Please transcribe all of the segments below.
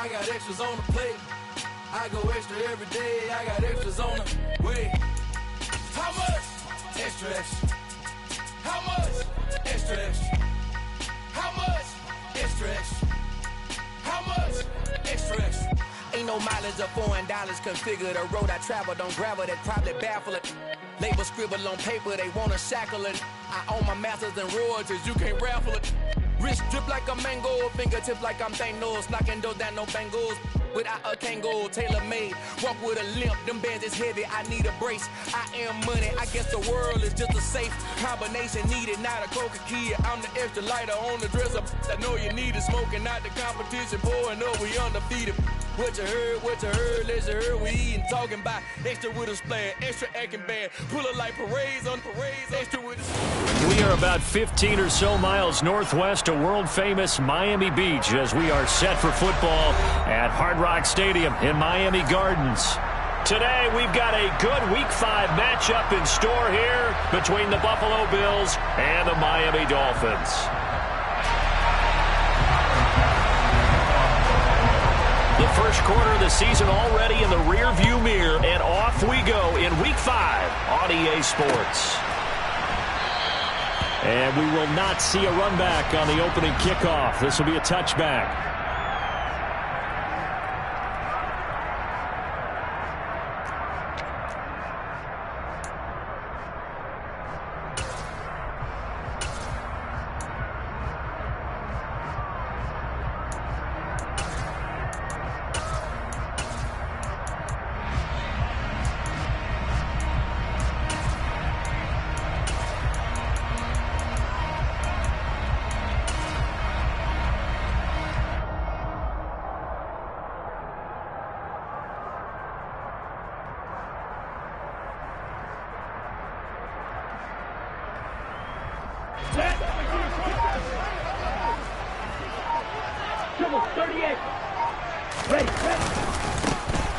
I got extras on the plate. I go extra every day. I got extras on the way. How much? Extra, extra. How much? Extra, extra. How much? Extra, extra. How much? Extra, extra. Ain't no mileage of $4 configure the road I travel. Don't gravel that probably baffle it. Label scribble on paper, they wanna shackle it. I own my masters and royalties, you can't raffle it. Wrist drip like a mango, fingertips like I'm Thanos. Knocking those down, no bangles. Without a Kango, tailor-made. Walk with a limp, them bands is heavy, I need a brace. I am money, I guess the world is just a safe combination needed, not a coca key. I'm the extra lighter on the dresser. I know you need it, smoking out the competition, pouring up, we undefeated. What you heard, let's you heard, we eating, talking about extra with a splash, extra acting bad, pull it like parades on parades, extra with a... We are about 15 or so miles northwest of world-famous Miami Beach as we are set for football at Hard Rock Stadium in Miami Gardens. Today, we've got a good Week 5 matchup in store here between the Buffalo Bills and the Miami Dolphins. The first quarter of the season already in the rear-view mirror, and off we go in Week 5 on EA Sports. And we will not see a run back on the opening kickoff. This will be a touchback.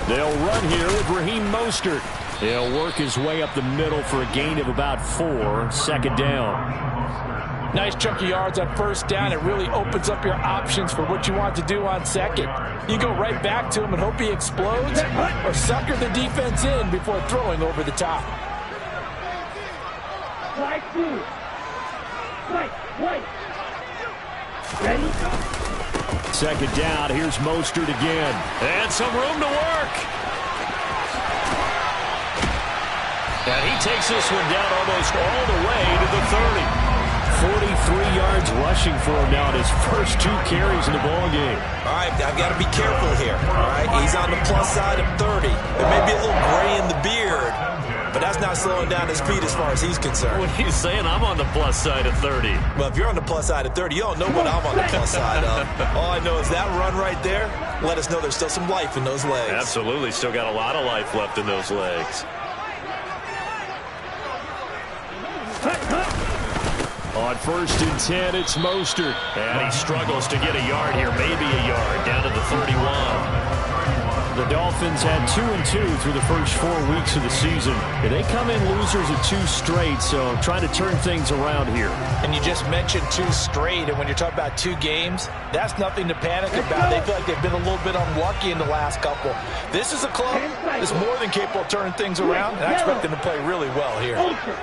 They'll run here with Raheem Mostert. He'll work his way up the middle for a gain of about 4, second down. Nice chunk of yards on first down. It really opens up your options for what you want to do on second. You go right back to him and hope he explodes, or sucker the defense in before throwing over the top. Flag 2. White. Ready? Second down, here's Mostert again. And some room to work. And he takes this one down almost all the way to the 30. 43 yards rushing for him now in his first 2 carries in the ballgame. All right, I've got to be careful here. All right, he's on the plus side of 30. There may be a little gray in the beard, but that's not slowing down his speed as far as he's concerned. What are you saying? I'm on the plus side of 30. Well, if you're on the plus side of 30, you don't know what I'm on the plus side of. All I know is that run right there let us know there's still some life in those legs. Absolutely. Still got a lot of life left in those legs. On 1st and 10, it's Mostert. And he struggles to get a yard here, maybe a yard, down to the 31. The Dolphins had 2-2 through the first 4 weeks of the season. They come in losers of 2 straight, so trying to turn things around here. And you just mentioned 2 straight, and when you're talking about 2 games, that's nothing to panic about. They feel like they've been a little bit unlucky in the last couple. This is a club that's more than capable of turning things around, and I expect them to play really well here. Ultra.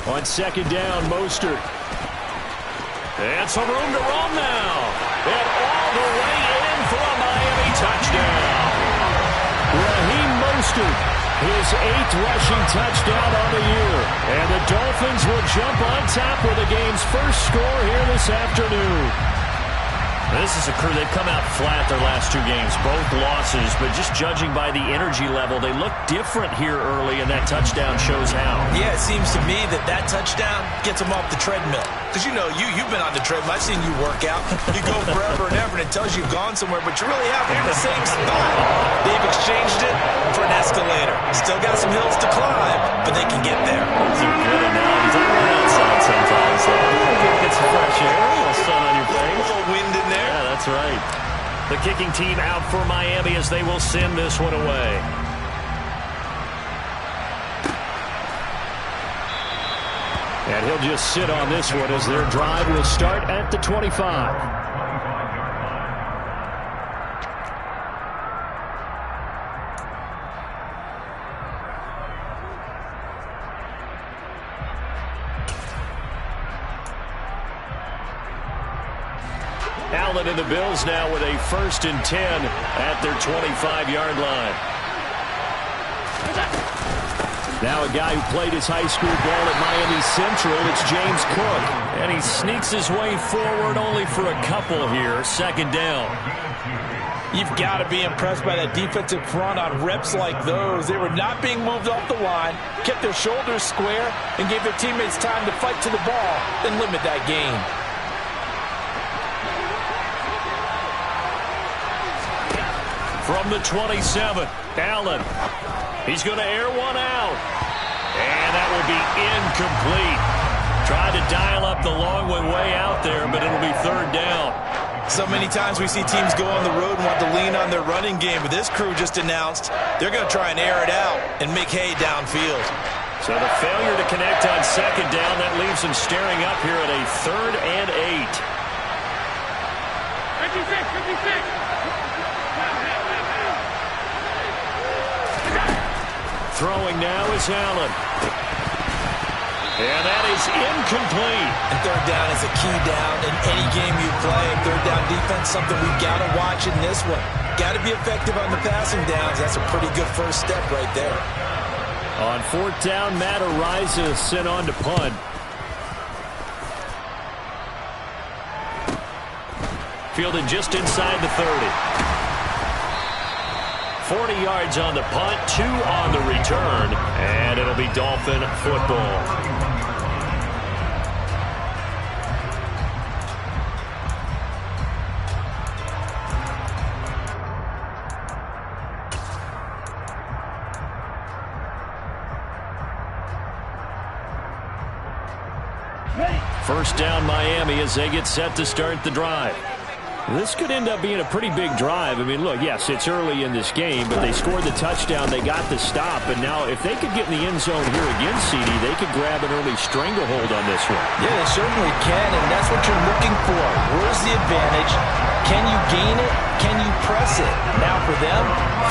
On second down, Mostert. And some room to run now. And all the way in for a Miami touchdown. Raheem Mostert, his 8th rushing touchdown on the year. And the Dolphins will jump on top with the game's first score here this afternoon. This is a crew, they've come out flat their last 2 games, both losses, but just judging by the energy level, they look different here early, and that touchdown shows how. Yeah, it seems to me that touchdown gets them off the treadmill. Because, you know, you've been on the treadmill. I've seen you work out. You go forever and ever, and it tells you you've gone somewhere, but you really haven't. You're in the same spot. They've exchanged it for an escalator. Still got some hills to climb, but they can get there. Those are good analogies. I run outside sometimes. Get some fresh air, a little sun on your face. A little wind in there. Yeah, that's right. The kicking team out for Miami as they will send this one away. And he'll just sit on this one as their drive will start at the 25. Allen and the Bills now with a 1st and 10 at their 25-yard line. Now a guy who played his high school ball at Miami Central, it's James Cook. And he sneaks his way forward only for a couple here. 2nd down. You've got to be impressed by that defensive front on reps like those. They were not being moved off the line, kept their shoulders square, and gave their teammates time to fight to the ball and limit that gain. From the 27, Allen. He's going to air one out. And that will be incomplete. Tried to dial up the long one way out there, but it'll be 3rd down. So many times we see teams go on the road and want to lean on their running game, but this crew just announced they're going to try and air it out and make hay downfield. So the failure to connect on 2nd down, that leaves them staring up here at a 3rd and 8. 56. Throwing now is Allen. And that is incomplete. And 3rd down is a key down in any game you play. 3rd down defense, something we've got to watch in this one. Got to be effective on the passing downs. That's a pretty good first step right there. On 4th down, Matt Araiza sent on to punt. Fielded just inside the 30. 40 yards on the punt, 2 on the return, and it'll be Dolphin football. First down Miami as they get set to start the drive. This could end up being a pretty big drive. I mean, look, yes, it's early in this game, but they scored the touchdown, they got the stop, and now if they could get in the end zone here again, CD, they could grab an early stranglehold on this one. Yeah, they certainly can, and that's what you're looking for. Where's the advantage? Can you gain it? Can you press it? Now for them,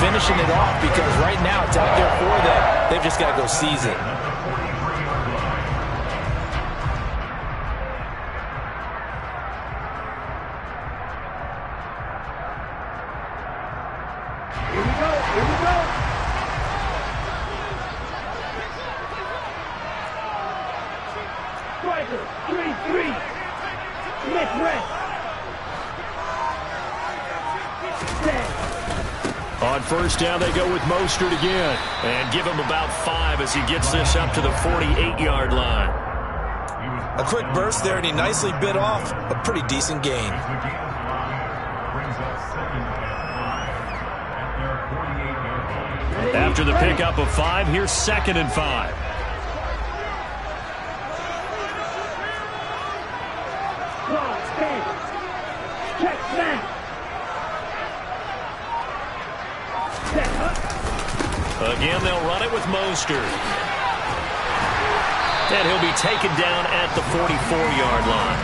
finishing it off, because right now it's out there for them. They've just got to go seize it. On 1st down, they go with Mostert again. And give him about 5 as he gets this up to the 48-yard line. A quick burst there, and he nicely bit off a pretty decent gain. After the pickup of 5, here's 2nd and 5. Again, they'll run it with Mostert. And he'll be taken down at the 44-yard line.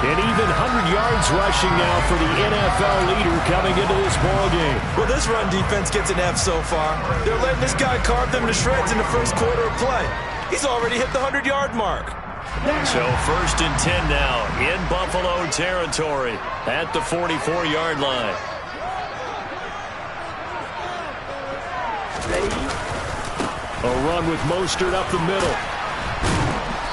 An even 100 yards rushing now for the NFL leader coming into this ballgame. Well, this run defense gets an F so far. They're letting this guy carve them to shreds in the first quarter of play. He's already hit the 100-yard mark. So 1st and 10 now in Buffalo territory at the 44-yard line. A run with Mostert up the middle.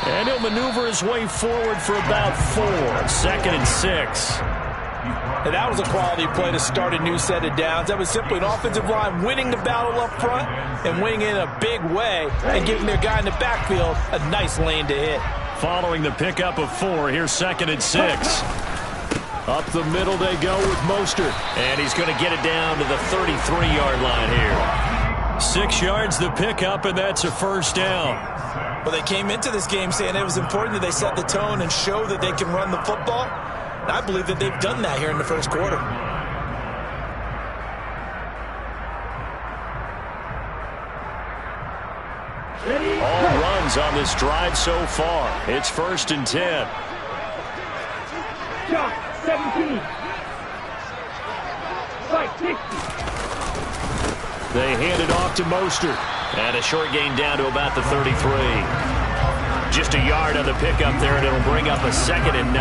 And he'll maneuver his way forward for about 4. 2nd and 6. And that was a quality play to start a new set of downs. That was simply an offensive line winning the battle up front and winning in a big way and giving their guy in the backfield a nice lane to hit. Following the pickup of 4, here's 2nd and 6. Up the middle they go with Mostert. And he's going to get it down to the 33-yard line here. 6 yards the pickup, and that's a 1st down. Well, they came into this game saying it was important that they set the tone and show that they can run the football. And I believe that they've done that here in the first quarter. All runs yards on this drive so far. It's 1st and 10. Shot 17. Fight 60. They hand it off to Mostert. And a short gain down to about the 33. Just a yard on the pickup there, and it'll bring up a 2nd and 9.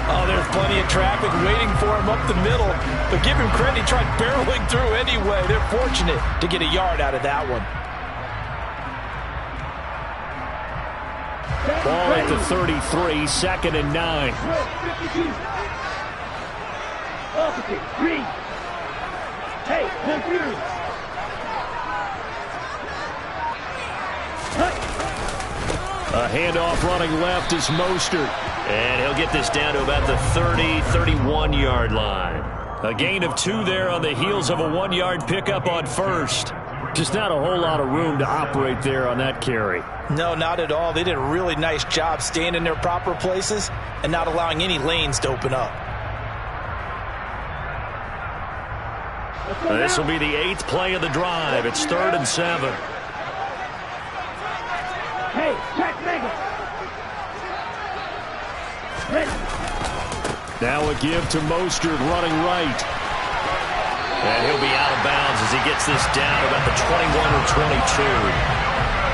Oh, there's plenty of traffic waiting for him up the middle. But give him credit, he tried barreling through anyway. They're fortunate to get a yard out of that one. Ball at the 33, 2nd and 9. Opposite, 3. Hey, computer. A handoff running left is Mostert. And he'll get this down to about the 30, 31-yard line. A gain of 2 there on the heels of a 1-yard pickup on first. Just not a whole lot of room to operate there on that carry. No, not at all. They did a really nice job staying in their proper places and not allowing any lanes to open up. This will be the 8th play of the drive. It's 3rd and 7. Hey, check Mega. Now a give to Mostert running right. And he'll be out of bounds as he gets this down about the 21 or 22.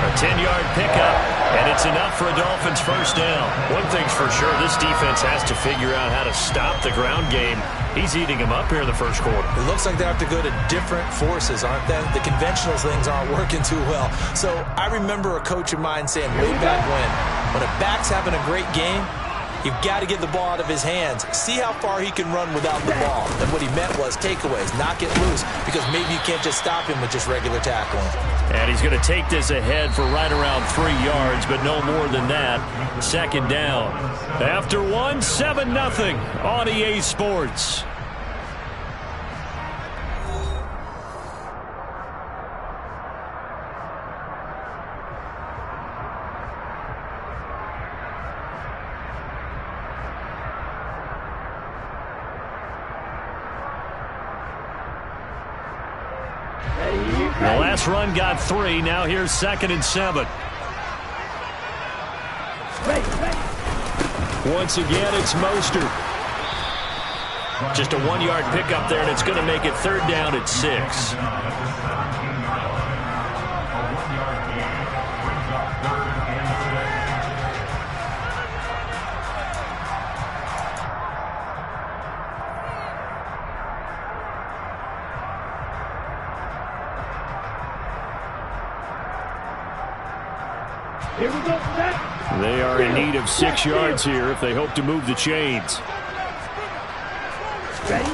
A 10-yard pickup, and it's enough for a Dolphins first down. One thing's for sure, this defense has to figure out how to stop the ground game. He's eating them up here in the first quarter. It looks like they have to go to different forces, aren't they? The conventional things aren't working too well. So I remember a coach of mine saying way back when a back's having a great game, you've got to get the ball out of his hands. See how far he can run without the ball. And what he meant was takeaways, knock it loose, because maybe you can't just stop him with just regular tackling. And he's going to take this ahead for right around 3 yards, but no more than that. 2nd down. After 1, 7-0 on EA Sports. The last run got 3. Now here's 2nd and 7. Once again, it's Mostert. Just a 1-yard pickup there, and it's going to make it 3rd down at 6. Here we go, set. They are in need of 6 yards here if they hope to move the chains. Ready?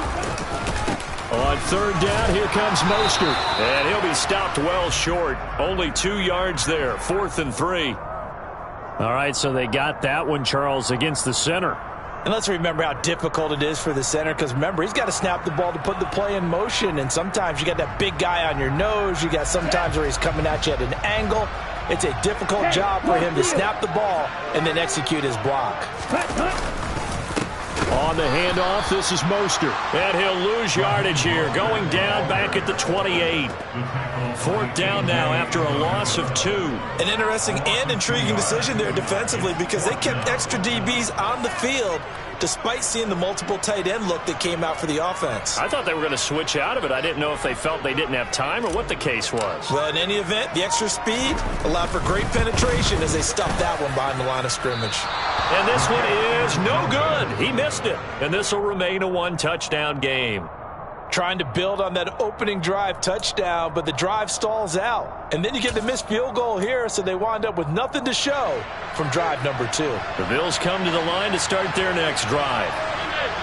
On 3rd down, here comes Mostert. And he'll be stopped well short. Only 2 yards there. 4th and 3. All right, so they got that one, Charles, against the center. And let's remember how difficult it is for the center, because remember, he's got to snap the ball to put the play in motion, and sometimes you got that big guy on your nose. You got sometimes where he's coming at you at an angle. It's a difficult job for him to snap the ball and then execute his block. On the handoff, this is Mostert. And he'll lose yardage here, going down back at the 28. 4th down now after a loss of 2. An interesting and intriguing decision there defensively, because they kept extra DBs on the field despite seeing the multiple tight end look that came out for the offense. I thought they were going to switch out of it. I didn't know if they felt they didn't have time or what the case was. Well, in any event, the extra speed allowed for great penetration as they stuffed that one behind the line of scrimmage. And this one is no good. He missed it. And this will remain a 1-touchdown game. Trying to build on that opening drive touchdown, but the drive stalls out. And then you get the missed field goal here, so they wind up with nothing to show from drive number 2. The Bills come to the line to start their next drive.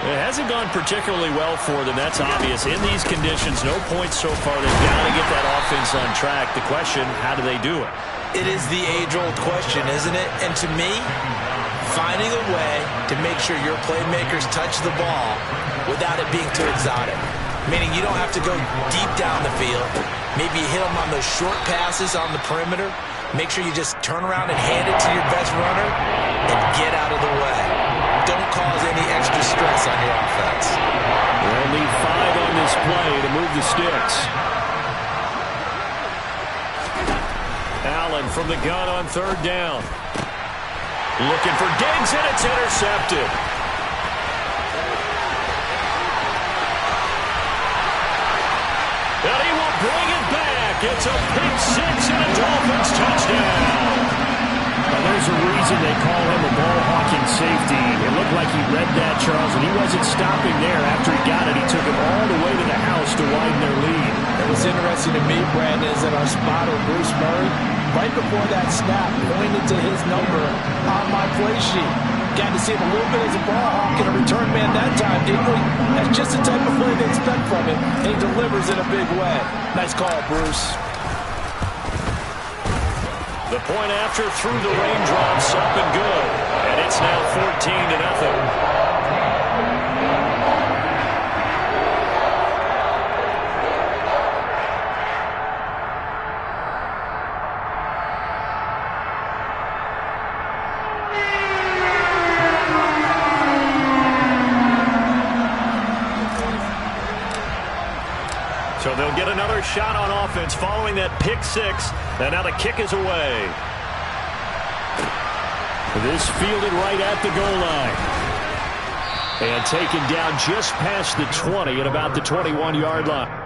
It hasn't gone particularly well for them, that's obvious. In these conditions, no points so far. They've got to get that offense on track. The question, how do they do it? It is the age-old question, isn't it? And to me, finding a way to make sure your playmakers touch the ball without it being too exotic. Meaning you don't have to go deep down the field. Maybe you hit them on those short passes on the perimeter. Make sure you just turn around and hand it to your best runner and get out of the way. Don't cause any extra stress on your offense. They'll need 5 on this play to move the sticks. Allen from the gun on third down. Looking for Diggs, and it's intercepted. And he will bring it back. It's a pick six and a Dolphins touchdown. Well, there's a reason they call him a ball-hawking safety. It looked like he read that, Charles, and he wasn't stopping there. After he got it, he took it all the way to the house to widen their lead. It was interesting to me, Brandon, is that our spotter, Bruce Murray, right before that snap, pointed to his number on my play sheet. Got to see him a little bit as a ball hawk and a return man that time, didn't we? That's just the type of play they expect from him, and he delivers in a big way. Nice call, Bruce. The point after through the raindrops, up and good. And it's now 14-0. So they'll get another shot on offense following that pick six. And now the kick is away. This fielded right at the goal line. And taken down just past the 20 at about the 21-yard line.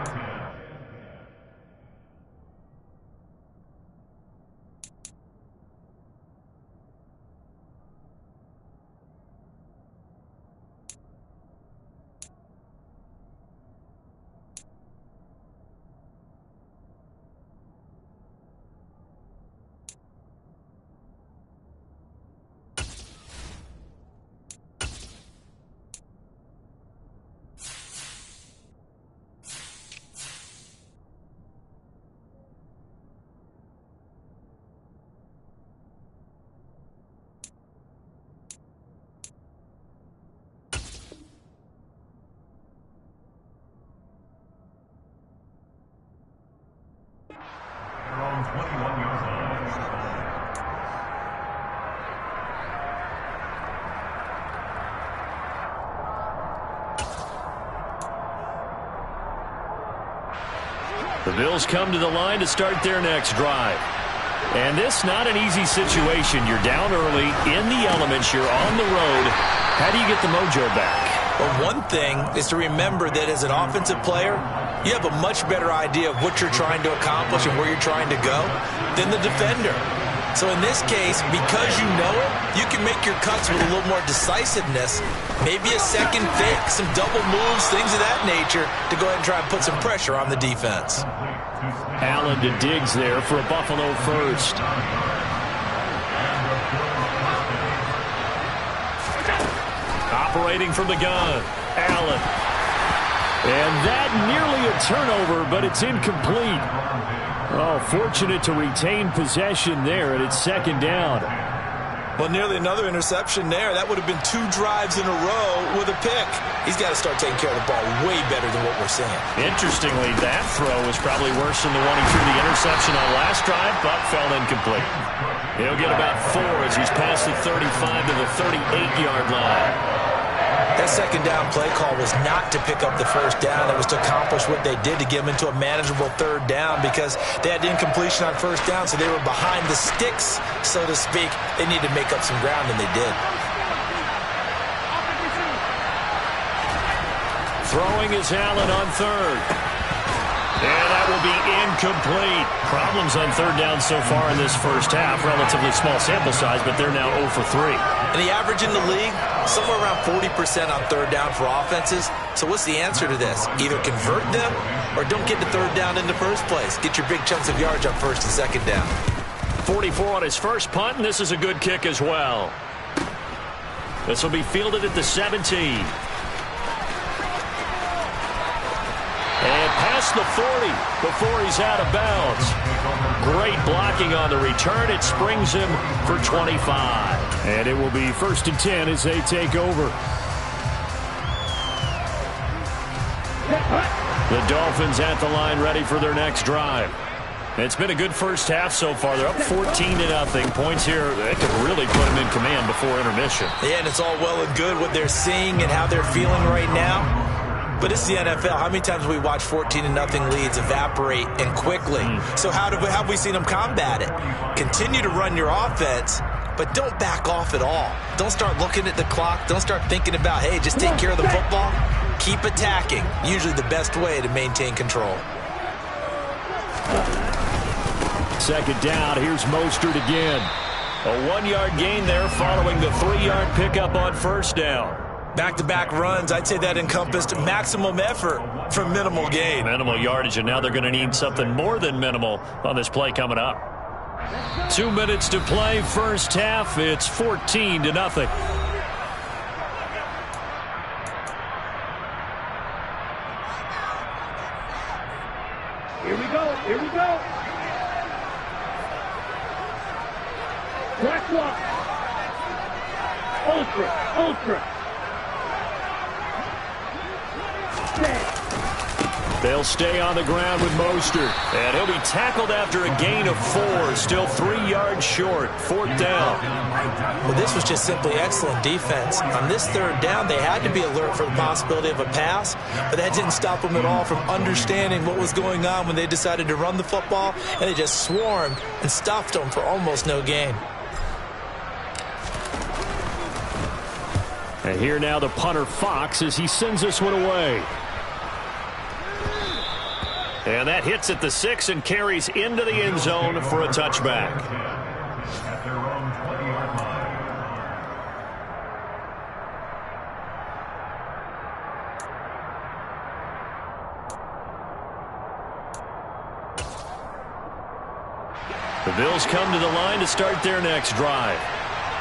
The Bills come to the line to start their next drive. And this not an easy situation. You're down early, in the elements, you're on the road. How do you get the mojo back? Well, one thing is to remember that as an offensive player, you have a much better idea of what you're trying to accomplish and where you're trying to go than the defender. So in this case, because you know it, you can make your cuts with a little more decisiveness, maybe a second fake, some double moves, things of that nature, to go ahead and try and put some pressure on the defense. Allen to Diggs there for a Buffalo first. Operating from the gun, Allen. And that nearly a turnover, but it's incomplete. Oh, fortunate to retain possession there, and it's second down. Well, nearly another interception there. That would have been 2 drives in a row with a pick. He's got to start taking care of the ball way better than what we're seeing. Interestingly, that throw was probably worse than the one he threw the interception on last drive, but fell incomplete. He'll get about 4 as he's past the 35 to the 38-yard line. That second down play call was not to pick up the first down. It was to accomplish what they did to get them into a manageable third down because they had incompletion on first down, so they were behind the sticks, so to speak. They needed to make up some ground, and they did. Throwing is Allen on third. And that will be incomplete. Problems on third down so far in this first half. Relatively small sample size, but they're now 0 for 3. And the average in the league, somewhere around 40% on third down for offenses. So what's the answer to this? Either convert them or don't get to third down in the first place. Get your big chunks of yards on first and second down. 44 on his first punt, and this is a good kick as well. This will be fielded at the 17. And past the 40 before he's out of bounds. Great blocking on the return. It springs him for 25. And it will be 1st and 10 as they take over. The Dolphins at the line ready for their next drive. It's been a good first half so far. They're up 14-0. Points here that could really put them in command before intermission. Yeah, and it's all well and good what they're seeing and how they're feeling right now. But it's the NFL. How many times have we watched 14-0 leads evaporate and quickly? So how have we seen them combat it? Continue to run your offense, but don't back off at all. Don't start looking at the clock. Don't start thinking about, hey, just take care of the football. Keep attacking. Usually the best way to maintain control. Second down, here's Mostert again. A 1-yard gain there following the 3-yard pickup on first down. Back-to-back runs, I'd say that encompassed maximum effort for minimal gain. Minimal yardage, and now they're going to need something more than minimal on this play coming up. 2 minutes to play, first half. It's 14-0. Here we go. Here we go. Black block. Ultra. They'll stay on the ground with Mostert. And he'll be tackled after a gain of 4. Still 3 yards short. 4th down. Well, this was just simply excellent defense. On this 3rd down, they had to be alert for the possibility of a pass, but that didn't stop them at all from understanding what was going on when they decided to run the football, and they just swarmed and stuffed them for almost no gain. And here now the punter Fox as he sends this one away. And that hits at the 6 and carries into the end zone for a touchback. The Bills come to the line to start their next drive.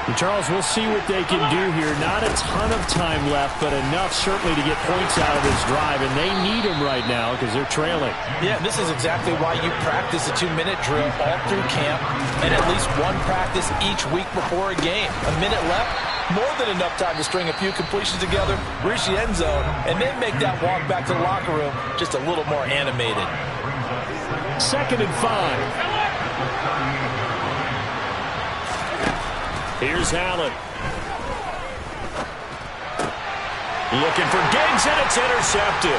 And Charles, we'll see what they can do here. Not a ton of time left, but enough certainly to get points out of this drive, and they need them right now because they're trailing. Yeah, this is exactly why you practice a 2-minute drill all through camp and at least one practice each week before a game. A minute left, more than enough time to string a few completions together, reach the end zone, and then make that walk back to the locker room just a little more animated. 2nd and 5. Here's Allen. Looking for Diggs, and it's intercepted.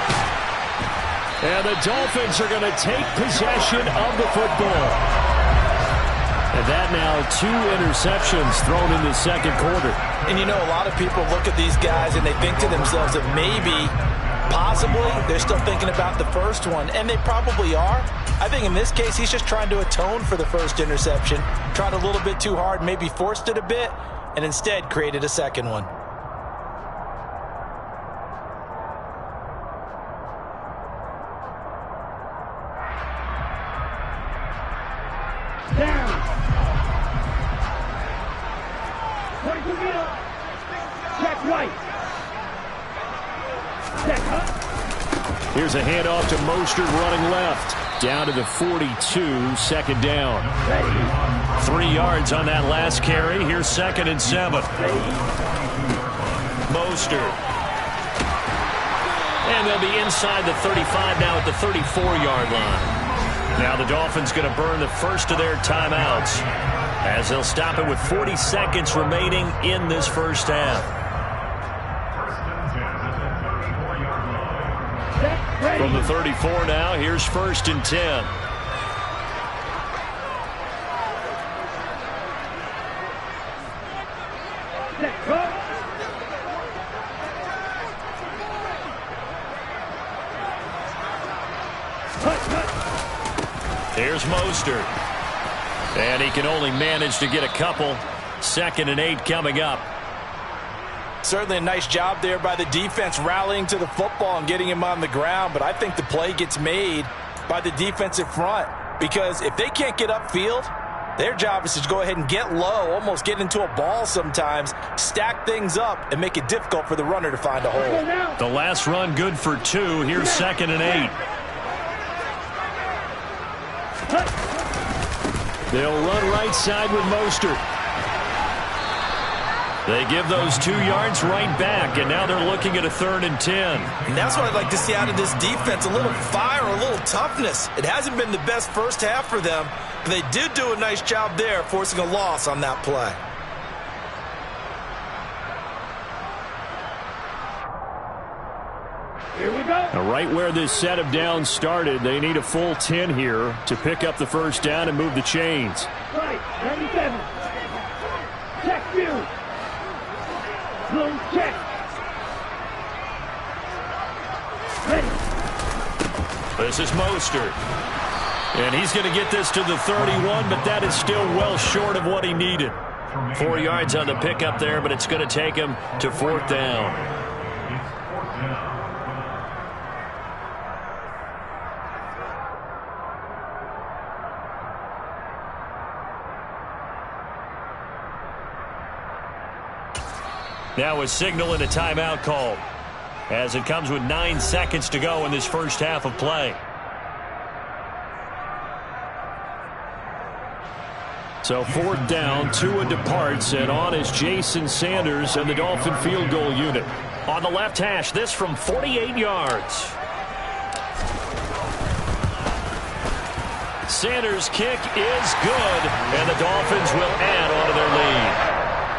And the Dolphins are going to take possession of the football. And that now 2 interceptions thrown in the second quarter. And you know, a lot of people look at these guys and they think to themselves that maybe, possibly, they're still thinking about the first one, and they probably are. I think in this case, he's just trying to atone for the first interception, tried a little bit too hard, maybe forced it a bit, and instead created a second one. Down. 22 meter. Check right. Check up. Here's a handoff to Mostert running left. Down to the 42, 2nd down. 3 yards on that last carry. Here's 2nd and 7. Mostert. And they'll be inside the 35 now at the 34-yard line. Now the Dolphins going to burn the first of their timeouts as they'll stop it with 40 seconds remaining in this first half. From the 34 now, here's 1st and 10. Here's Mostert. And he can only manage to get a couple. 2nd and 8 coming up. Certainly a nice job there by the defense rallying to the football and getting him on the ground, but I think the play gets made by the defensive front because if they can't get upfield, their job is to go ahead and get low, almost get into a ball sometimes, stack things up, and make it difficult for the runner to find a hole. The last run good for 2. Here's 2nd and 8. They'll run right side with Mostert. They give those 2 yards right back, and now they're looking at a 3rd and 10. And that's what I'd like to see out of this defense, a little fire, a little toughness. It hasn't been the best first half for them, but they did do a nice job there, forcing a loss on that play. Here we go. Now, right where this set of downs started, they need a full 10 here to pick up the first down and move the chains. Right, 97. Check view. Bloom check. Ready. This is Mostert. And he's going to get this to the 31, but that is still well short of what he needed. 4 yards on the pickup there, but it's going to take him to 4th down. Now a signal and a timeout called, as it comes with 9 seconds to go in this first half of play. So 4th down, Tua departs, and on is Jason Sanders and the Dolphin field goal unit. On the left hash, this from 48 yards. Sanders' kick is good, and the Dolphins will add on to their lead.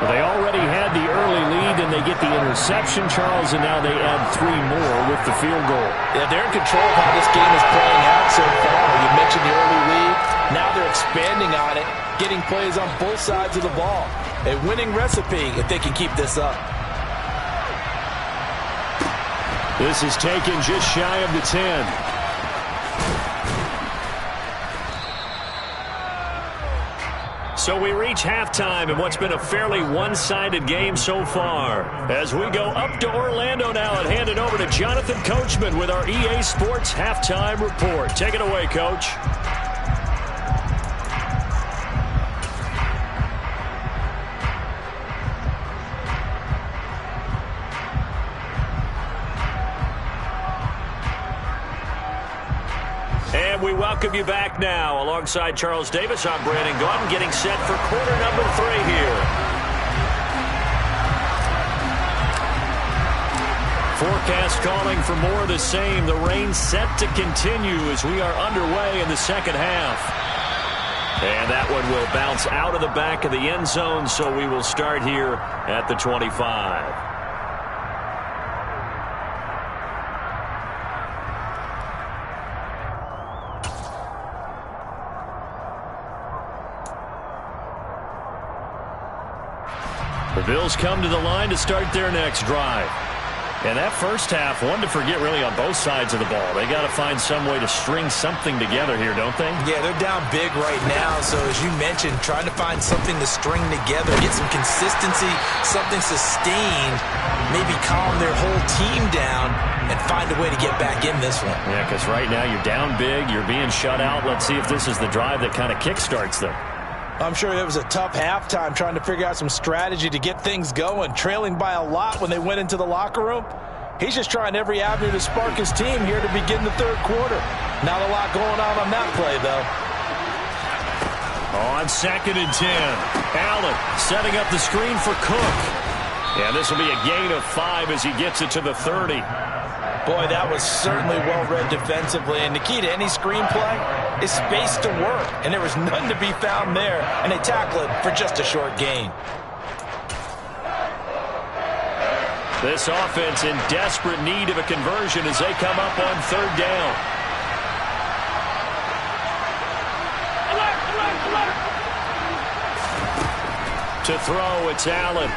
Well, they already had the early lead, and they get the interception, Charles, and now they add 3 more with the field goal. Yeah, they're in control of how this game is playing out so far. You mentioned the early lead. Now they're expanding on it, getting plays on both sides of the ball. A winning recipe if they can keep this up. This is taken just shy of the 10. So we reach halftime in what's been a fairly one-sided game so far. As we go up to Orlando now and hand it over to Jonathan Coachman with our EA Sports Halftime Report. Take it away, Coach. And we welcome you back now. Alongside Charles Davis, I'm Brandon Gaudin, getting set for quarter number 3 here. Forecast calling for more of the same. The rain set to continue as we are underway in the second half. And that one will bounce out of the back of the end zone, so we will start here at the 25. The Bills come to the line to start their next drive. And that first half, one to forget really on both sides of the ball. They got to find some way to string something together here, don't they? Yeah, they're down big right now. So as you mentioned, trying to find something to string together, get some consistency, something sustained, maybe calm their whole team down and find a way to get back in this one. Yeah, because right now you're down big, you're being shut out. Let's see if this is the drive that kind of kickstarts them. I'm sure it was a tough halftime trying to figure out some strategy to get things going, trailing by a lot when they went into the locker room. He's just trying every avenue to spark his team here to begin the third quarter. Not a lot going on that play, though. On 2nd and 10, Allen setting up the screen for Cook. And this will be a gain of 5 as he gets it to the 30. Boy, that was certainly well-read defensively. And the key to any screenplay is space to work. And there was none to be found there. And they tackle it for just a short gain. This offense in desperate need of a conversion as they come up on 3rd down. To throw, it's Allen.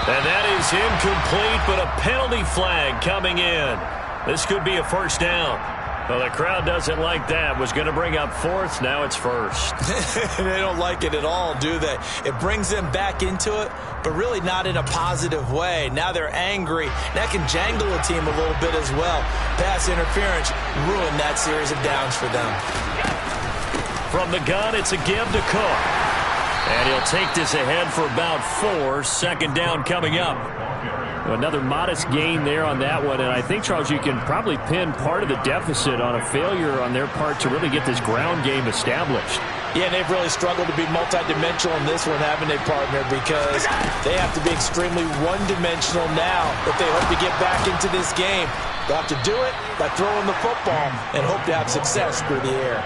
And that is incomplete, but a penalty flag coming in. This could be a first down. Well, the crowd doesn't like that. Was going to bring up 4th. Now it's 1st. They don't like it at all, do they? It brings them back into it, but really not in a positive way. Now they're angry. That can jangle a team a little bit as well. Pass interference ruined that series of downs for them. From the gun, it's a give to Cook. And he'll take this ahead for about 4. 2nd down coming up. Another modest gain there on that one. And I think, Charles, you can probably pin part of the deficit on a failure on their part to really get this ground game established. Yeah, they've really struggled to be multidimensional in this one, haven't they, partner? Because they have to be extremely one-dimensional now if they hope to get back into this game. They'll have to do it by throwing the football and hope to have success through the air.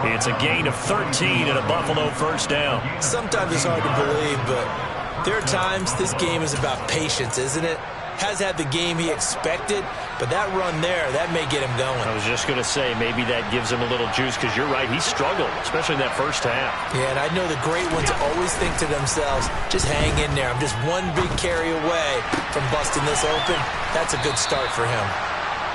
It's a gain of 13 and a Buffalo first down. Sometimes it's hard to believe, but there are times this game is about patience, isn't it? has had the game he expected, but that run there, that may get him going. I was just going to say, maybe that gives him a little juice, because you're right, he struggled, especially in that first half. Yeah, and I know the great ones always think to themselves, just hang in there. I'm just one big carry away from busting this open. That's a good start for him.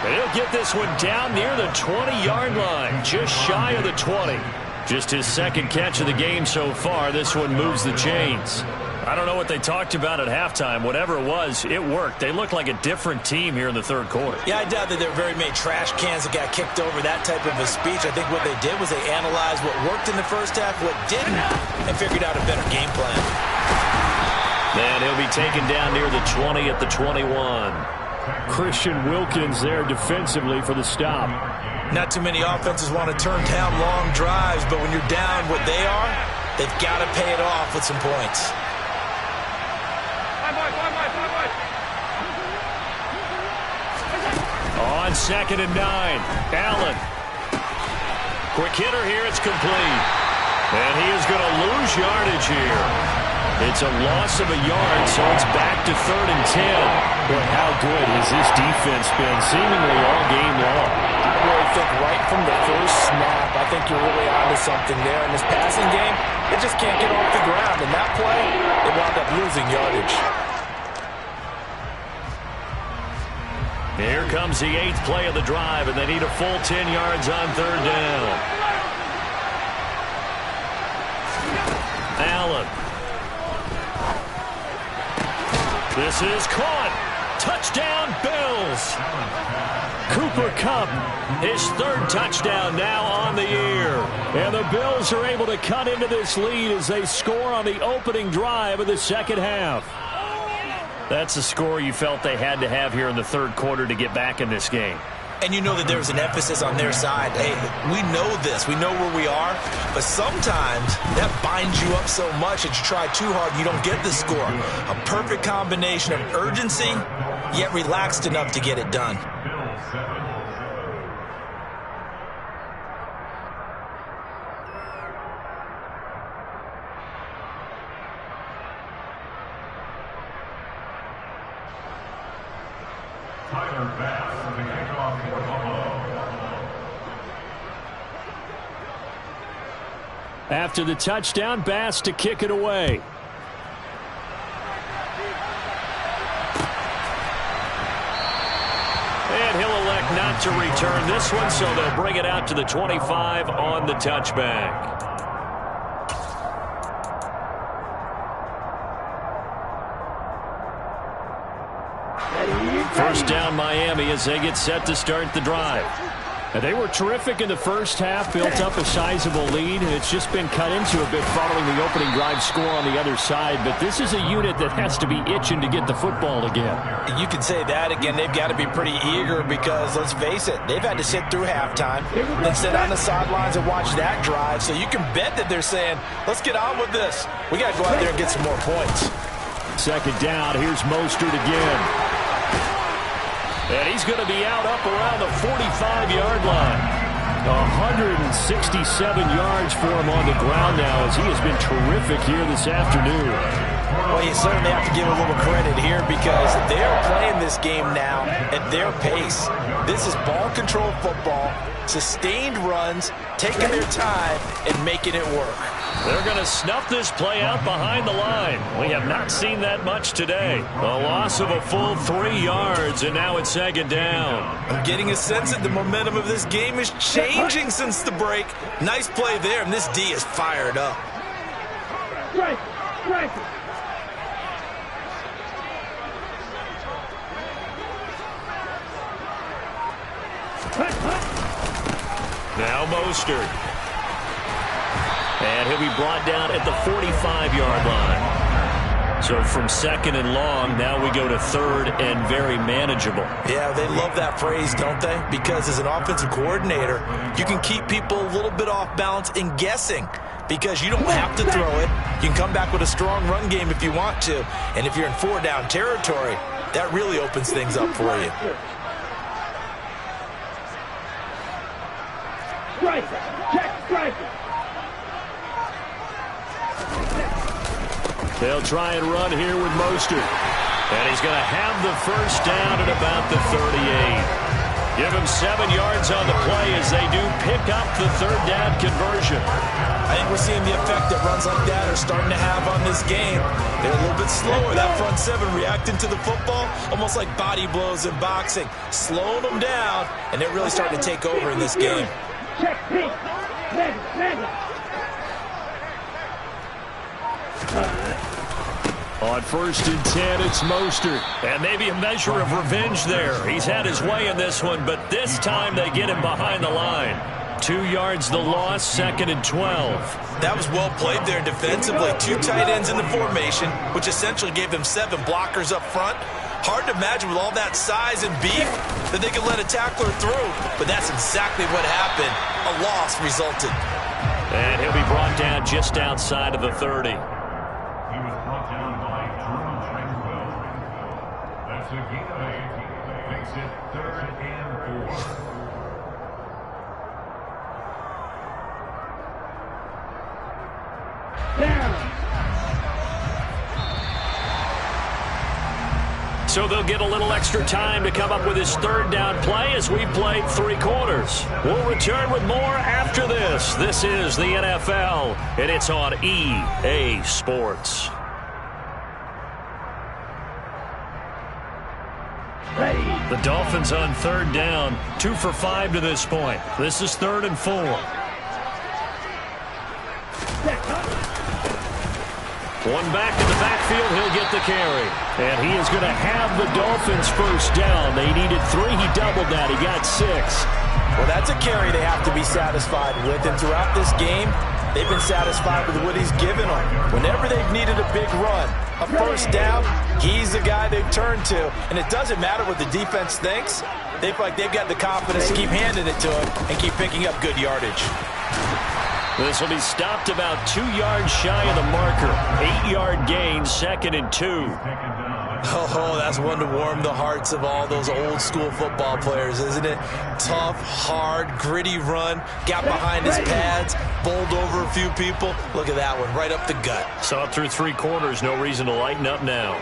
And he'll get this one down near the 20-yard line, just shy of the 20. Just his second catch of the game so far. This one moves the chains. I don't know what they talked about at halftime. Whatever it was, it worked. They look like a different team here in the third quarter. Yeah, I doubt that there were very many trash cans that got kicked over, that type of a speech. I think what they did was they analyzed what worked in the first half, what didn't, and figured out a better game plan. And he'll be taken down near the 20 at the 21. Christian Wilkins there defensively for the stop. Not too many offenses want to turn down long drives, but when you're down what they are, they've got to pay it off with some points. On 2nd and 9, Allen. Quick hitter here, it's complete. And he is going to lose yardage here. It's a loss of a yard, so it's back to 3rd and 10. But how good has this defense been seemingly all game long? I really think right from the first snap, I think you're really onto something there. In this passing game, they just can't get off the ground. In that play, they wound up losing yardage. Here comes the 8th play of the drive, and they need a full 10 yards on 3rd down. Allen. This is caught. Touchdown, Bills. Cooper Kupp, his 3rd touchdown now on the year. And the Bills are able to cut into this lead as they score on the opening drive of the second half. That's a score you felt they had to have here in the third quarter to get back in this game. And you know that there's an emphasis on their side. Hey, we know this. We know where we are. But sometimes that binds you up so much that you try too hard and you don't get the score. A perfect combination of urgency, yet relaxed enough to get it done. After the touchdown, Bass to kick it away. And he'll elect not to return this one, so they'll bring it out to the 25 on the touchback. First down, Miami, as they get set to start the drive. And they were terrific in the first half, built up a sizable lead, and it's just been cut into a bit following the opening drive score on the other side. But this is a unit that has to be itching to get the football again. You can say that again. They've got to be pretty eager because, let's face it, they've had to sit through halftime, then sit on the sidelines and watch that drive. So you can bet that they're saying, let's get on with this. We got to go out there and get some more points. Second down, here's Mostert again. And he's going to be out up around the 45-yard line. 167 yards for him on the ground now as he has been terrific here this afternoon. Well, you certainly have to give a little credit here because they are playing this game now at their pace. This is ball control football, sustained runs, taking their time and making it work. They're going to snuff this play out behind the line. We have not seen that much today. A loss of a full 3 yards, and now it's second down. I'm getting a sense that the momentum of this game is changing since the break. Nice play there, and this D is fired up. Strike. Now Mostert. And he'll be brought down at the 45-yard line. So from second and long, now we go to third and very manageable. Yeah, they love that phrase, don't they? Because as an offensive coordinator, you can keep people a little bit off balance and guessing because you don't have to throw it. You can come back with a strong run game if you want to. And if you're in 4-down territory, that really opens things up for you. Strike. They'll try and run here with Mostert. And he's going to have the first down at about the 38. Give him 7 yards on the play as they do pick up the third down conversion. I think we're seeing the effect that runs like that are starting to have on this game. They're a little bit slower. That front seven reacting to the football, almost like body blows in boxing, slowing them down, and they're really starting to take over in this game. On 1st and 10, it's Mostert. And maybe a measure of revenge there. He's had his way in this one, but this time they get him behind the line. 2 yards the loss, 2nd and 12. That was well played there defensively. 2 tight ends in the formation, which essentially gave them 7 blockers up front. Hard to imagine with all that size and beef that they could let a tackler through, but that's exactly what happened. A loss resulted. And he'll be brought down just outside of the 30. Makes it 3rd and 4. So they'll get a little extra time to come up with his third down play as we played 3 quarters. We'll return with more after this. This is the NFL, and it's on EA Sports. The Dolphins on 3rd down, 2 for 5 to this point. This is 3rd and 4. One back in the backfield, he'll get the carry. And he is going to have the Dolphins first down. They needed 3, he doubled that, he got 6. Well, that's a carry they have to be satisfied with, and throughout this game, they've been satisfied with what he's given them. Whenever they've needed a big run, a first down, he's the guy they've turned to. And it doesn't matter what the defense thinks. They feel like they've got the confidence to keep handing it to him and keep picking up good yardage. This will be stopped about 2 yards shy of the marker. 8-yard gain, 2nd and 2. Oh, that's one to warm the hearts of all those old-school football players, isn't it? Tough, hard, gritty run, got behind his pads, bowled over a few people. Look at that one, right up the gut. Saw it through 3 quarters, no reason to lighten up now.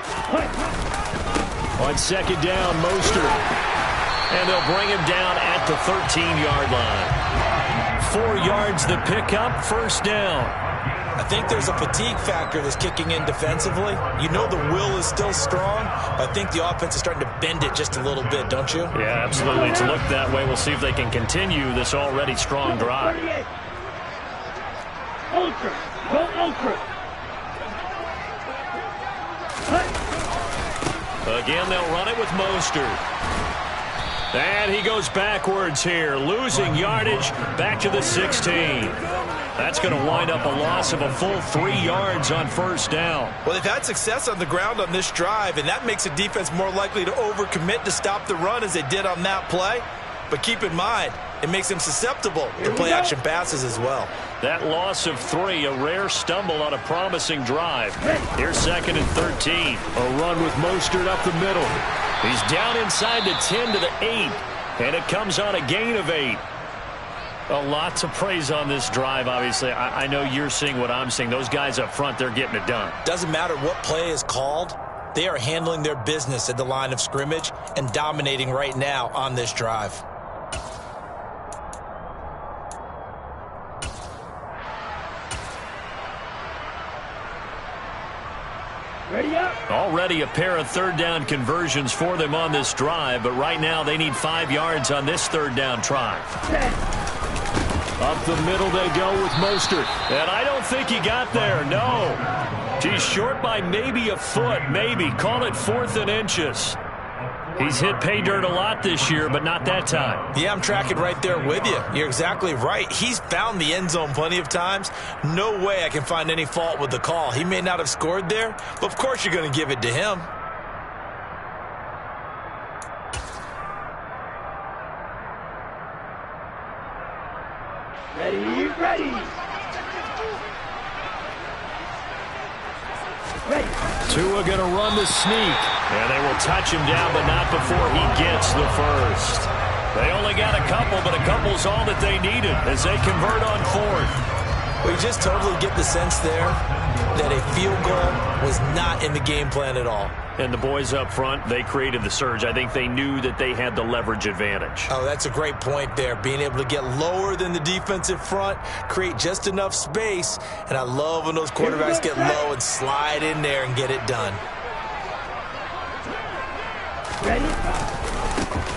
On 2nd down, Mostert. And they'll bring him down at the 13-yard line. 4 yards the pickup, first down. I think there's a fatigue factor that's kicking in defensively. You know the will is still strong, but I think the offense is starting to bend it just a little bit, don't you? Yeah, absolutely. It's looked that way. We'll see if they can continue this already strong drive. Ultra. Go ultra. Again, they'll run it with Mostert. And he goes backwards here, losing yardage back to the 16. That's going to wind up a loss of a full 3 yards on first down. Well, they've had success on the ground on this drive, and that makes the defense more likely to overcommit to stop the run as they did on that play. But keep in mind, it makes them susceptible to play-action passes as well. That loss of 3, a rare stumble on a promising drive. Here's 2nd and 13. A run with Mostert up the middle. He's down inside the 10 to the 8, and it comes on a gain of 8. A lot to praise on this drive, obviously. I know you're seeing what I'm seeing. Those guys up front, they're getting it done. Doesn't matter what play is called. They are handling their business at the line of scrimmage and dominating right now on this drive. Ready up. Already a pair of 3rd down conversions for them on this drive, but right now they need 5 yards on this 3rd down try. Up the middle they go with Mostert. And I don't think he got there, no. He's short by maybe a foot, maybe. Call it 4th and inches. He's hit pay dirt a lot this year, but not that time. Yeah, I'm tracking right there with you. You're exactly right. He's found the end zone plenty of times. No way I can find any fault with the call. He may not have scored there, but of course you're going to give it to him. Ready. Tua going to run the sneak. And they will touch him down, but not before he gets the first. They only got a couple, but a couple's all that they needed as they convert on 4th. We just totally get the sense there. that a field goal was not in the game plan at all. And the boys up front, they created the surge. I think they knew that they had the leverage advantage. Oh, that's a great point there. Being able to get lower than the defensive front, create just enough space. And I love when those quarterbacks get low and slide in there and get it done. Ready?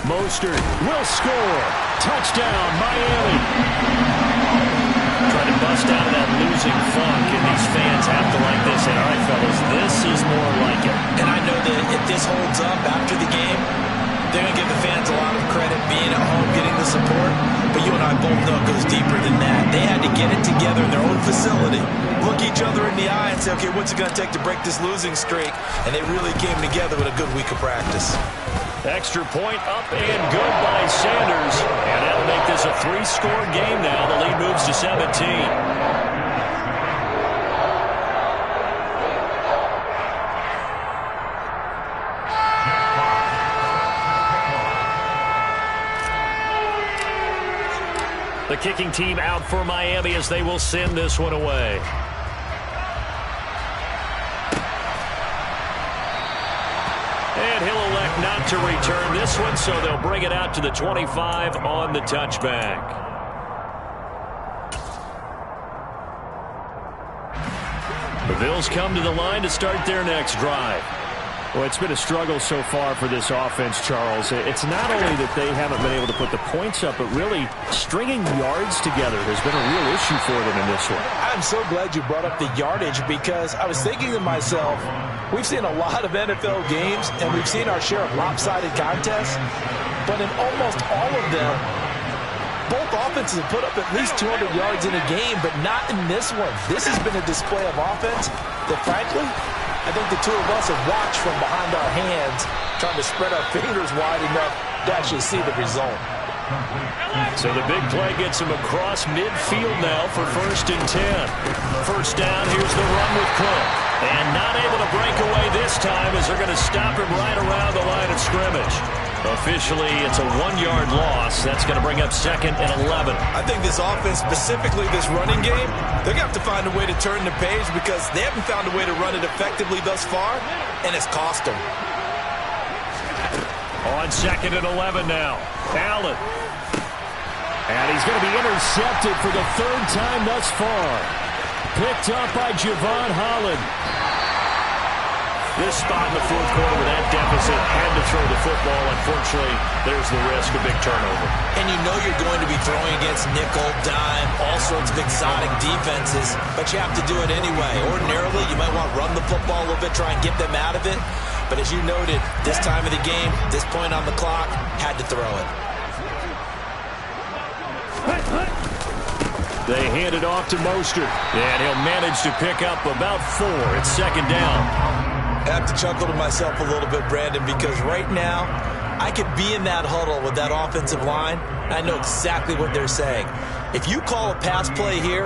Mostert will score. Touchdown, Miami. Trying to bust out of that losing funk, and these fans have to like this. And all right, fellas, this is more like it. And I know that if this holds up after the game, they're going to give the fans a lot of credit being at home, getting the support. But you and I both know it goes deeper than that. They had to get it together in their own facility, look each other in the eye and say, okay, what's it going to take to break this losing streak? And they really came together with a good week of practice. Extra point up and good by Sanders. And that'll make this a 3-score game now. The lead moves to 17. The kicking team out for Miami as they will send this one away. And he'll elect not to return this one, so they'll bring it out to the 25 on the touchback. The Bills come to the line to start their next drive. Well, it's been a struggle so far for this offense, Charles. It's not only that they haven't been able to put the points up, but really stringing yards together has been a real issue for them in this one. I'm so glad you brought up the yardage because I was thinking to myself, we've seen a lot of NFL games and we've seen our share of lopsided contests, but in almost all of them, both offenses have put up at least 200 yards in a game, but not in this one. This has been a display of offense that, frankly, I think the two of us have watched from behind our hands, trying to spread our fingers wide enough to actually see the result. So the big play gets him across midfield now for 1st and 10. First down, here's the run with Cook. And not able to break away this time as they're going to stop him right around the line of scrimmage. Officially, it's a 1-yard loss. That's going to bring up 2nd and 11. I think this offense, specifically this running game, they're going to have to find a way to turn the page because they haven't found a way to run it effectively thus far, and it's cost them. On 2nd and 11 now. Allen. And he's going to be intercepted for the 3rd time thus far. Picked up by Javon Holland. This spot in the 4th quarter with that deficit, had to throw the football. Unfortunately, there's the risk of big turnover. And you know you're going to be throwing against nickel, dime, all sorts of exotic defenses, but you have to do it anyway. Ordinarily, you might want to run the football a little bit, try and get them out of it. But as you noted, this time of the game, this point on the clock, had to throw it. They hand it off to Mostert, and he'll manage to pick up about 4. It's 2nd down. I have to chuckle to myself a little bit, Brandon, because right now I could be in that huddle with that offensive line. I know exactly what they're saying. If you call a pass play here,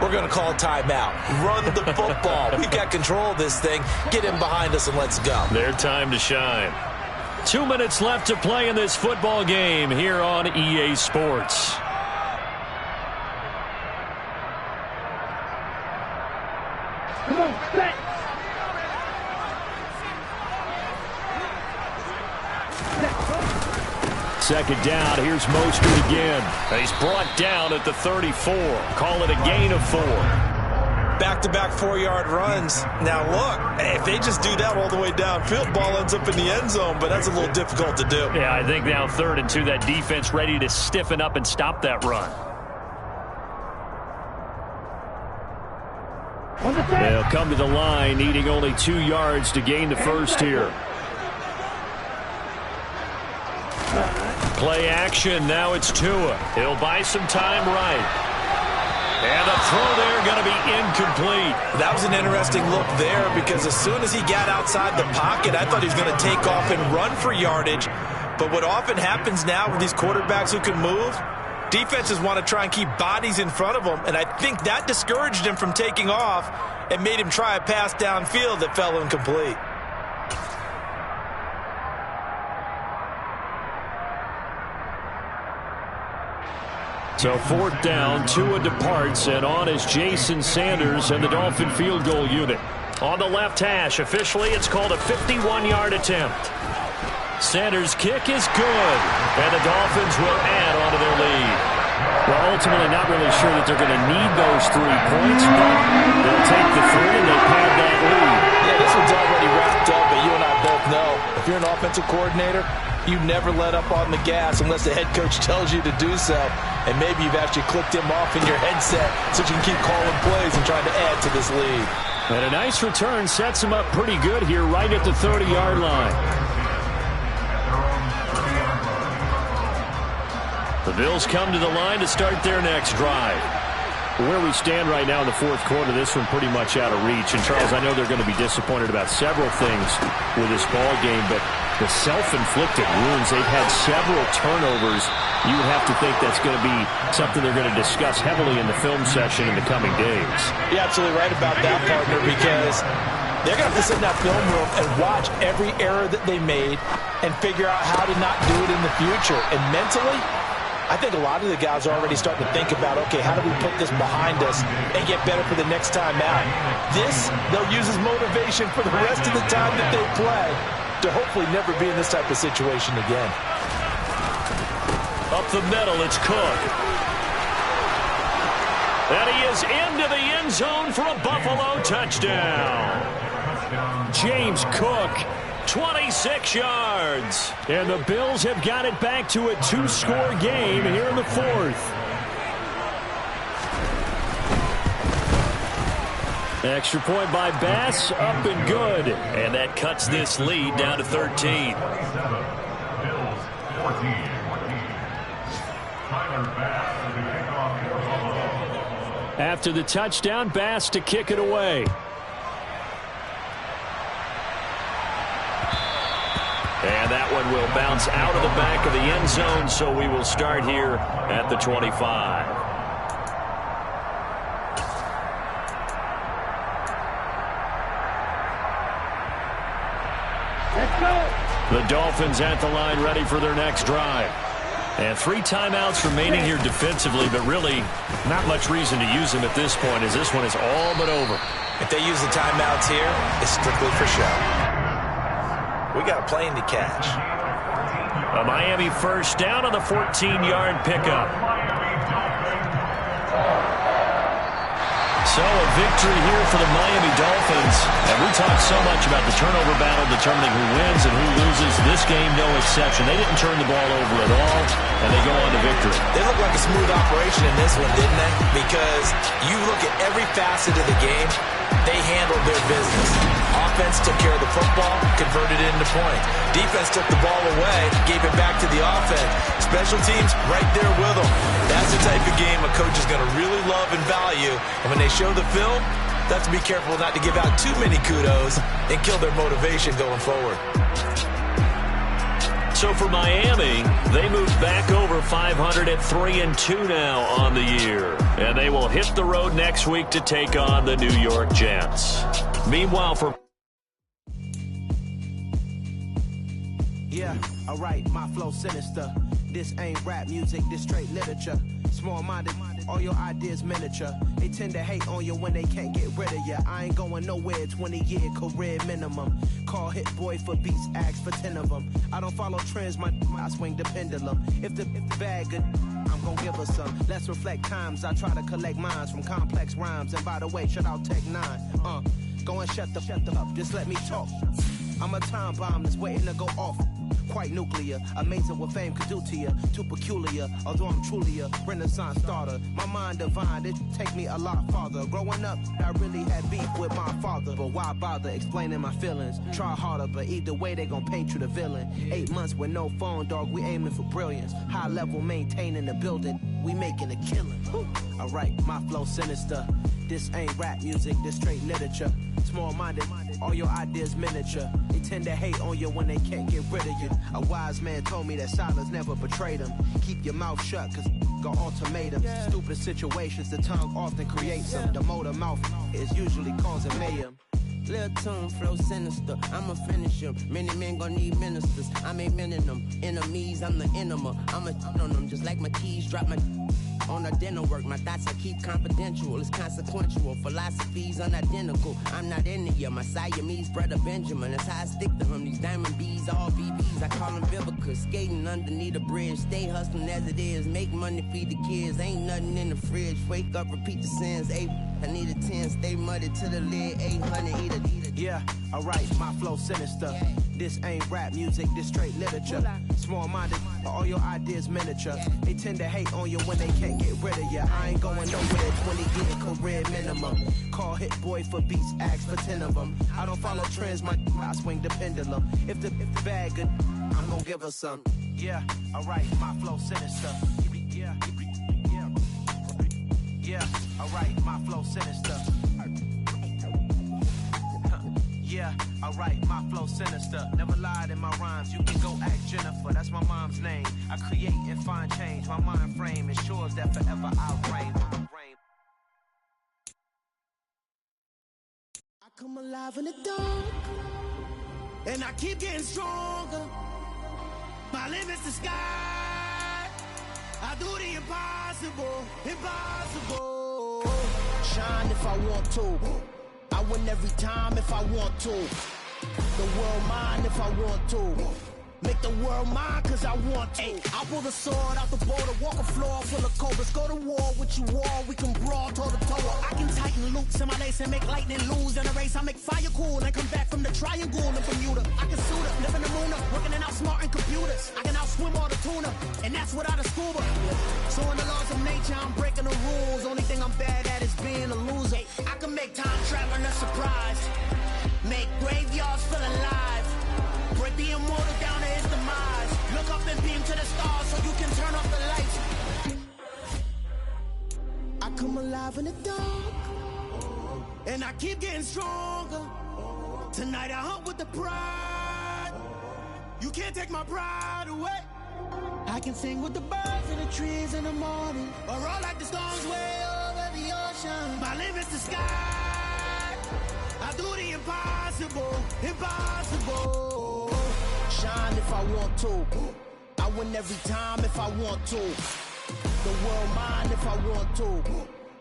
we're going to call a timeout. Run the football. We've got control of this thing. Get him behind us and let's go. Their time to shine. 2 minutes left to play in this football game here on EA Sports. Come on, set. Second down, here's Mostert again. He's brought down at the 34. Call it a gain of 4. Back-to-back 4-yard runs. Now, look, if they just do that all the way downfield, ball ends up in the end zone, but that's a little difficult to do. Yeah, I think now 3rd and 2, that defense ready to stiffen up and stop that run. They'll come to the line, needing only 2 yards to gain the first here. Play action, now it's Tua. He'll buy some time right. And the throw there going to be incomplete. That was an interesting look there because as soon as he got outside the pocket, I thought he was going to take off and run for yardage. But what often happens now with these quarterbacks who can move, defenses want to try and keep bodies in front of them, and I think that discouraged him from taking off and made him try a pass downfield that fell incomplete. So 4th down, Tua departs, and on is Jason Sanders and the Dolphin field goal unit. On the left hash, officially it's called a 51-yard attempt. Sanders' kick is good, and the Dolphins will add onto their lead. Well, ultimately not really sure that they're going to need those 3 points, but they'll take the 3 and they pad that lead. Yeah, this one's already wrapped up, but you and I both know if you're an offensive coordinator, you never let up on the gas unless the head coach tells you to do so. And maybe you've actually clicked him off in your headset so you can keep calling plays and trying to add to this lead. And a nice return sets him up pretty good here right at the 30-yard line. The Bills come to the line to start their next drive. Where we stand right now in the 4th quarter, this one pretty much out of reach. And, Charles, I know they're going to be disappointed about several things with this ball game, but the self-inflicted wounds, they've had several turnovers. You would have to think that's going to be something they're going to discuss heavily in the film session in the coming days. You're absolutely right about that, partner, because they're going to have to sit in that film room and watch every error that they made and figure out how to not do it in the future. And mentally, I think a lot of the guys are already starting to think about, okay, how do we put this behind us and get better for the next time out? This, they'll use as motivation for the rest of the time that they play to hopefully never be in this type of situation again. Up the middle, it's Cook. And he is into the end zone for a Buffalo touchdown. James Cook, 26 yards. And the Bills have got it back to a 2-score game here in the 4th. Extra point by Bass, up and good. And that cuts this lead down to 13. Bills 14. Tyler Bass with the kickoff for Buffalo. After the touchdown, Bass to kick it away. And that one will bounce out of the back of the end zone, so we will start here at the 25. The Dolphins at the line ready for their next drive. And 3 timeouts remaining here defensively, but really not much reason to use them at this point as this one is all but over. If they use the timeouts here, it's strictly for show. We got a plane to catch. A Miami first down on the 14-yard pickup. So a victory here for the Miami Dolphins. And we talked so much about the turnover battle determining who wins and who loses. This game, no exception. They didn't turn the ball over at all, and they go on to victory. They look like a smooth operation in this one, didn't they? Because you look at every facet of the game, they handled their business. Offense took care of the football, converted it into points. Defense took the ball away, gave it back to the offense. Special teams right there with them. That's the type of game a coach is going to really love and value. And when they show the film, they have to be careful not to give out too many kudos and kill their motivation going forward. So for Miami, they move back over 500 at 3-2 now on the year. And they will hit the road next week to take on the New York Jets. Meanwhile, for... Yeah, alright, my flow sinister. This ain't rap music, this straight literature. Small-minded, all your ideas miniature. They tend to hate on you when they can't get rid of you. I ain't going nowhere, 20-year career minimum. Call Hit Boy for beats, ask for 10 of them. I don't follow trends, I swing the pendulum. If the bag good, I'm gonna give her some. Let's reflect times, I try to collect minds from complex rhymes. And by the way, shut out Tech 9. Go and shut the up, just let me talk. I'm a time bomb that's waiting to go off. Quite nuclear, amazing what fame could do to you. Too peculiar, although I'm truly a renaissance starter. My mind divine, it take me a lot farther. Growing up, I really had beef with my father. But why bother explaining my feelings? Try harder, but either way they gon' paint you the villain. 8 months with no phone, dog, we aiming for brilliance. High level maintaining the building, we making a killing. Alright, my flow sinister. This ain't rap music, this straight literature. Small-minded, all your ideas miniature. They tend to hate on you when they can't get rid of you. A wise man told me that silence never betrayed them. Keep your mouth shut, cause got ultimatums. Stupid situations, the tongue often creates them. The motor mouth is usually causing mayhem. Lil' tune, flow sinister, I'ma finish him. Many men gon' need ministers, I ain't mending them. Enemies, I'm the enema, I'ma on them. Just like my keys, drop my On a dinner work, my thoughts I keep confidential. It's consequential. Philosophies unidentical. I'm not in it yet. My Siamese brother Benjamin. That's how I stick to him. These diamond bees, all BBs. I call them Vivica. Skating underneath a bridge. Stay hustling as it is. Make money, feed the kids. Ain't nothing in the fridge. Wake up, repeat the sins. I need a 10. Stay muddy to the lid. 800, eat it. Yeah, alright, my flow sinister. This ain't rap music, this straight literature. Small-minded, all your ideas miniature. They tend to hate on you when they can't get rid of you. I ain't going nowhere, 20 getting career minimum. Call Hit Boy for beats, ask for 10 of them. I don't follow trends, I swing the pendulum. If the bag good, I'm gonna give her some. Yeah, alright, my flow sinister. Yeah, alright, my flow sinister. Yeah, alright, my flow sinister. Never lied in my rhymes, you can go ask Jennifer, that's my mom's name. I create and find change, my mind frame ensures that forever I'll reign. I come alive in the dark, and I keep getting stronger. My limit's the sky. I do the impossible, impossible. Shine if I want to. I win every time if I want to. The world mine if I want to. Make the world mine cause I want to. I pull the sword out the border, walk a floor full of cobras. Go to war with you all, we can brawl toe to toe. I can tighten loops in my lace and make lightning lose in a race. I make fire cool and come back from the triangle in Bermuda. I can suit up, live in the moon up, working and outsmarting computers. I can outswim all the tuna, and that's without a scuba. So in the laws of nature, I'm breaking the rules. Only thing I'm bad at is being a loser. I can make time traveling a surprise. Make graveyards feel alive. Break the immortal down to his demise. Look up and beam to the stars so you can turn off the lights. I come alive in the dark, and I keep getting stronger. Tonight I hunt with the pride. You can't take my pride away. I can sing with the birds and the trees in the morning, or roll like the storms way over the ocean. My limit's the sky. I do the impossible, impossible. Shine if I want to. I win every time if I want to. The world mine if I want to.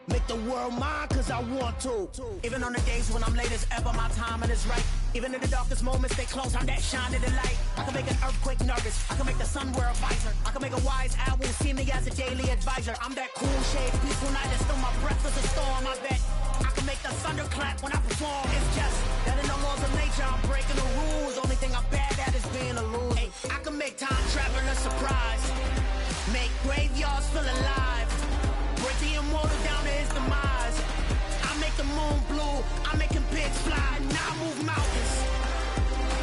Make the world mine cause I want to. Even on the days when I'm late as ever, my timing is right. Even in the darkest moments, stay close, I'm that shining the light. I can make an earthquake nervous, I can make the sun wear a visor. I can make a wise owl see me as a daily advisor. I'm that cool shade, peaceful night, and still my breath is a storm. I bet I can make the thunder clap when I perform. It's just that in the laws of nature, I'm breaking the rules. Only thing I'm bad at is being a loser. I can make time travel a surprise. Make graveyards feel alive. Break the immortal down to his demise. I make the moon blue, I'm making pigs fly. Now I move mountains.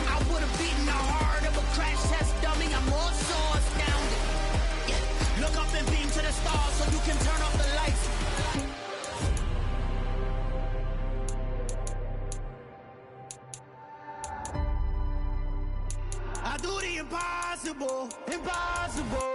I would've beaten the heart of a crash test dummy. I'm more so astounded. Yeah. Look up and beam to the stars so you can turn off the lights. I do the impossible, impossible.